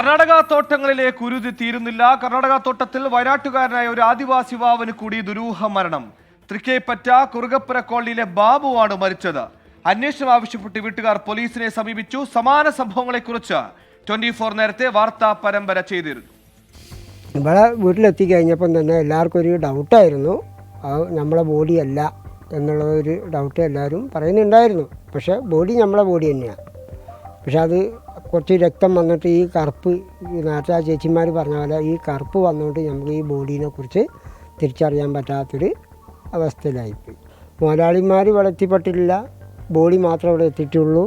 കർണാടക തോട്ടങ്ങളിലെ കുരുതി തീരുന്നില്ല. കർണാടക തോട്ടത്തിൽ വയനാട്ടുകാരനായ ഒരു ആദിവാസി യുവാവിന് കൂടി ദുരൂഹ മരണം. തൃക്കേപ്പറ്റ കുറുകപ്പുര കോളനിയിലെ ബാബുവാണ് മരിച്ചത്. അന്വേഷണം ആവശ്യപ്പെട്ട് വീട്ടുകാർ പോലീസിനെ സമീപിച്ചു. സമാന സംഭവങ്ങളെക്കുറിച്ച് 24 നേരത്തെ വാർത്താ പരമ്പര ചെയ്തിരുന്നു. ഇവിടെ വീട്ടിലെത്തി കഴിഞ്ഞപ്പം തന്നെ എല്ലാവർക്കും ഒരു ഡൗട്ടായിരുന്നു. നമ്മളെ ബോഡിയല്ല എന്നുള്ളൊരു ഡൗട്ട് എല്ലാവരും പറയുന്നുണ്ടായിരുന്നു. പക്ഷേ ബോഡി നമ്മളെ ബോഡി തന്നെയാണ്. പക്ഷെ അത് കുറച്ച് രക്തം വന്നിട്ട് ഈ കറുപ്പ്, നേരത്തെ ആ ചേച്ചിമാർ പറഞ്ഞ പോലെ ഈ കറുപ്പ് വന്നുകൊണ്ട് നമുക്ക് ഈ ബോഡീനെ കുറിച്ച് തിരിച്ചറിയാൻ പറ്റാത്തൊരു അവസ്ഥയിലായിപ്പോയി. മുതലാളിമാർ ഇവിടെ എത്തിപ്പെട്ടിട്ടില്ല, ബോഡി മാത്രമേ ഇവിടെ എത്തിയിട്ടുള്ളൂ.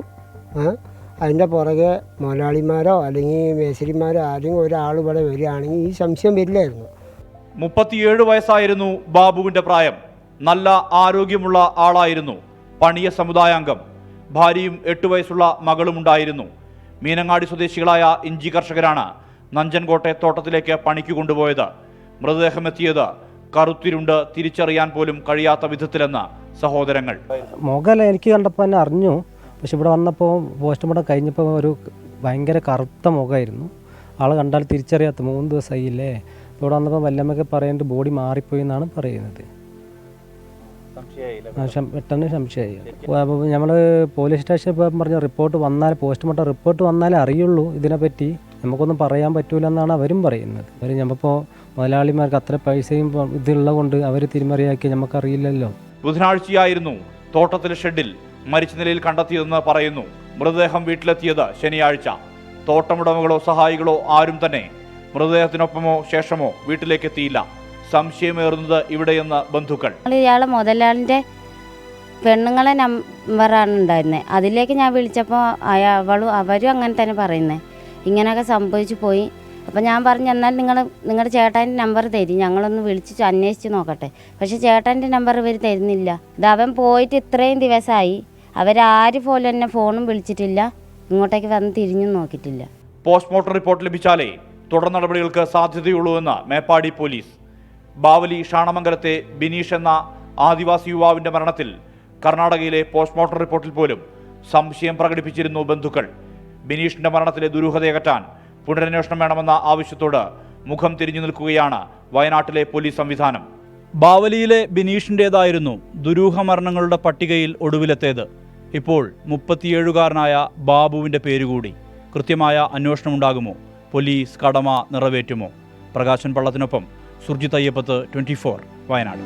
അതിൻ്റെ പുറകെ മുതലാളിമാരോ അല്ലെങ്കിൽ മേശരിമാരോ ആരെങ്കിലും ഒരാൾ ഇവിടെ വരികയാണെങ്കിൽ ഈ സംശയം വരില്ലായിരുന്നു. 37 വയസ്സായിരുന്നു ബാബുവിൻ്റെ പ്രായം. നല്ല ആരോഗ്യമുള്ള ആളായിരുന്നു. പണിയ സമുദായാംഗം. ഭാര്യയും 8 വയസ്സുള്ള മകളുമുണ്ടായിരുന്നു. മീനങ്ങാടി സ്വദേശികളായ ഇഞ്ചി കർഷകരാണ് നഞ്ചൻകോട്ടെ തോട്ടത്തിലേക്ക് പണിക്ക് കൊണ്ടുപോയത്. മൃതദേഹം എത്തിയത് കറുത്തിരുണ്ട് തിരിച്ചറിയാൻ പോലും കഴിയാത്ത വിധത്തിലെന്ന് സഹോദരങ്ങൾ. മുഖം എനിക്ക് കണ്ടപ്പോൾ തന്നെ അറിഞ്ഞു. പക്ഷെ ഇവിടെ വന്നപ്പോൾ പോസ്റ്റ്മോർട്ടം കഴിഞ്ഞപ്പോൾ ഒരു ഭയങ്കര കറുത്ത മുഖമായിരുന്നു. ആളെ കണ്ടാൽ തിരിച്ചറിയാത്ത 3 ദിവസമായില്ലേ. ഇവിടെ വന്നപ്പോൾ വല്ലമ്മൊക്കെ പറയുന്നത് ബോഡി മാറിപ്പോയി എന്നാണ് പറയുന്നത്. പെട്ടെന്ന് സംശയമായി. നമ്മൾ പോലീസ് സ്റ്റേഷനിൽ പോയപ്പോൾ പറഞ്ഞ റിപ്പോർട്ട് വന്നാൽ, പോസ്റ്റ്മോർട്ടം റിപ്പോർട്ട് വന്നാലേ അറിയുള്ളൂ ഇതിനെപ്പറ്റി. നമുക്കൊന്നും പറയാൻ പറ്റൂല എന്നാണ് അവരും പറയുന്നത്. അവർ നമ്മളിപ്പോൾ മുതലാളിമാർക്ക് അത്ര പൈസയും ഇതുള്ളത് കൊണ്ട് അവർ തിരിമറിയാക്കി നമുക്കറിയില്ലല്ലോ. ബുധനാഴ്ചയായിരുന്നു തോട്ടത്തിലെ ഷെഡിൽ മരിച്ച നിലയിൽ കണ്ടെത്തിയതെന്ന് പറയുന്നു. മൃതദേഹം വീട്ടിലെത്തിയത് ശനിയാഴ്ച. തോട്ടമുടമകളോ സഹായികളോ ആരും തന്നെ മൃതദേഹത്തിനൊപ്പമോ ശേഷമോ വീട്ടിലേക്ക് എത്തിയില്ല. സംശയമേറുന്നത് ഇവിടെയെന്ന് ബന്ധുക്കൾ. ഇയാളെ മുതലാളിൻ്റെ പെണ്ണുങ്ങളെ നമ്പറാണ് ഉണ്ടായിരുന്നത്. അതിലേക്ക് ഞാൻ വിളിച്ചപ്പോൾ അവരും അങ്ങനെ തന്നെ പറയുന്നത്, ഇങ്ങനെയൊക്കെ സംഭവിച്ചു പോയി. അപ്പോൾ ഞാൻ പറഞ്ഞു, എന്നാൽ നിങ്ങളുടെ ചേട്ടാൻ്റെ നമ്പർ തരും, ഞങ്ങളൊന്ന് വിളിച്ച് അന്വേഷിച്ച് നോക്കട്ടെ. പക്ഷേ ചേട്ടാൻ്റെ നമ്പർ ഇവർ തരുന്നില്ല. ഇത് അവൻ പോയിട്ട് ഇത്രയും ദിവസമായി, അവരാരും പോലും എന്നെ ഫോണും വിളിച്ചിട്ടില്ല, ഇങ്ങോട്ടേക്ക് വന്ന് തിരിഞ്ഞും നോക്കിയിട്ടില്ല. പോസ്റ്റ്മോർട്ടം റിപ്പോർട്ട് ലഭിച്ചാലേ തുടർ നടപടികൾക്ക് സാധ്യതയുള്ളൂ എന്ന് മേപ്പാടി പോലീസ്. ബാവലി ഷാണമംഗലത്തെ ബിനീഷ് എന്ന ആദിവാസി യുവാവിന്റെ മരണത്തിൽ കർണാടകയിലെ പോസ്റ്റ്മോർട്ടം റിപ്പോർട്ടിൽ പോലും സംശയം പ്രകടിപ്പിച്ചിരുന്നു ബന്ധുക്കൾ. ബിനീഷിന്റെ മരണത്തിലെ ദുരൂഹതയകറ്റാൻ പുനരന്വേഷണം വേണമെന്ന ആവശ്യത്തോട് മുഖം തിരിഞ്ഞു നിൽക്കുകയാണ് വയനാട്ടിലെ പോലീസ് സംവിധാനം. ബാവലിയിലെ ബിനീഷിൻ്റേതായിരുന്നു ദുരൂഹ മരണങ്ങളുടെ പട്ടികയിൽ ഒടുവിലെത്തേത്. ഇപ്പോൾ 37-കാരനായ ബാബുവിൻ്റെ പേരുകൂടി. കൃത്യമായ അന്വേഷണമുണ്ടാകുമോ? പോലീസ് കടമ നിറവേറ്റുമോ? പ്രകാശൻ പള്ളത്തിനൊപ്പം സുർജിത് അയ്യപ്പത്ത്, 24 വയനാട്.